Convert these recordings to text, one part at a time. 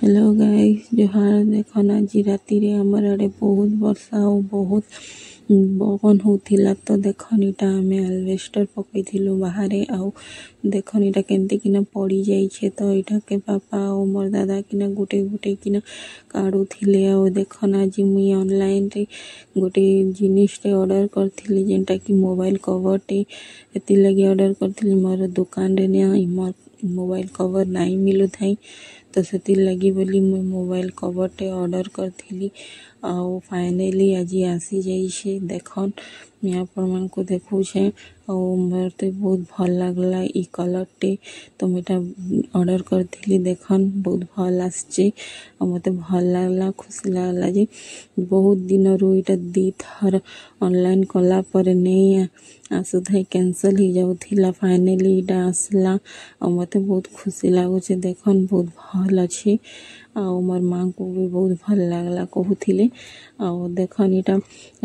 hello guys जोहार देखन आज राति रे हमर आड़े बहुत वर्षा और बहुत पवन होथिला तो देखन इटा आमे एल्वेस्टर पकईथिलु बाहरे आउ देखन इटा केनते किना पड़ी जाई छे तो इटा के पापा और मोर दादा किना गोटे गोटे किना काढुथिले आउ देखन आज मुई ऑनलाइन रे गोटे जिनिस रे ऑर्डर करथिली जेंटा कि मोबाइल कवर टे एति लगी ऑर्डर करथिली मोर दुकान रे नै मोर मोबाइल कवर नहीं मिलु थाई तो से लगी बोली मुई मोबाइल कवर टे ऑर्डर करथिली आउ फाइनली आज आसी जाइछे देखन मैं आपण मन को देखु छे और मते बहुत भल लागला ई कलर टे तो मेटा ऑर्डर करथिली देखन बहुत भल आछे और मते भल लागला खुशी लागला जे बहुत दिन रो इटा दी थर ऑनलाइन कला पर नहीं आसु थाई कैंसिल ही जाउथिला फाइनली इटा आसला और मते बहुत खुशी लागुचे देखन बहुत भल अच्छे और मोर माँ को भी बहुत भल लागला कहूथिले और देखन इटा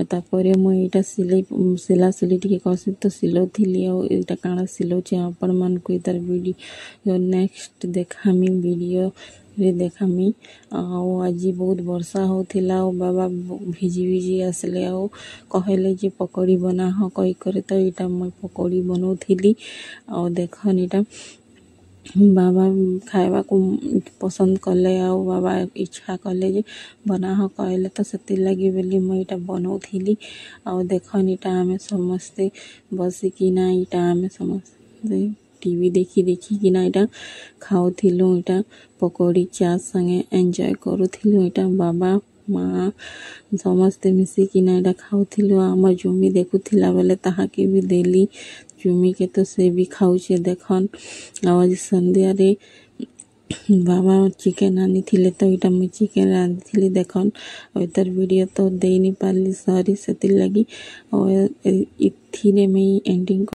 तापरे मुई इटा सिला सिली टिके कसी तो सिलोथिली और इटा काना सिलोचे आपण मन को इतर वीडियो नेक्स्ट देखामी वीडियो रे देखामी और आज बहुत वर्षा होथिला और बाबा भिजी भिजी आसले और कहले जे पकौड़ी बना हो कई करे तो इटा मैं पकौड़ी बनौथिली और देखन इटा बाबा खाइबा को पसंद कले आ बाबा इच्छा कले जे बना हो कहले तो से लगी बोली मुई इटा बनौथिली और देखन इटा आमे समस्ते बसिकिना इटा आमे समस्ते टीवी देखी देखी किना इटा खाउथिलु इटा पकौड़ी चा संगे एंजॉय करूथिलु इटा बाबा माँ समस्ते मिसिकिना इटा खाउथिलु आम जुमी देखुथिला बेले ताहा के भी देली जुमी के तो से भी खाउछे देखन आज संध्या रे बाबा चिकेन आनी थिले तो इटा मुई चिकेन रांधिथिली देखन और इतर वीडियो तो दे नहीं पारली सॉरी सेति लगी और इथिरे में एंडिंग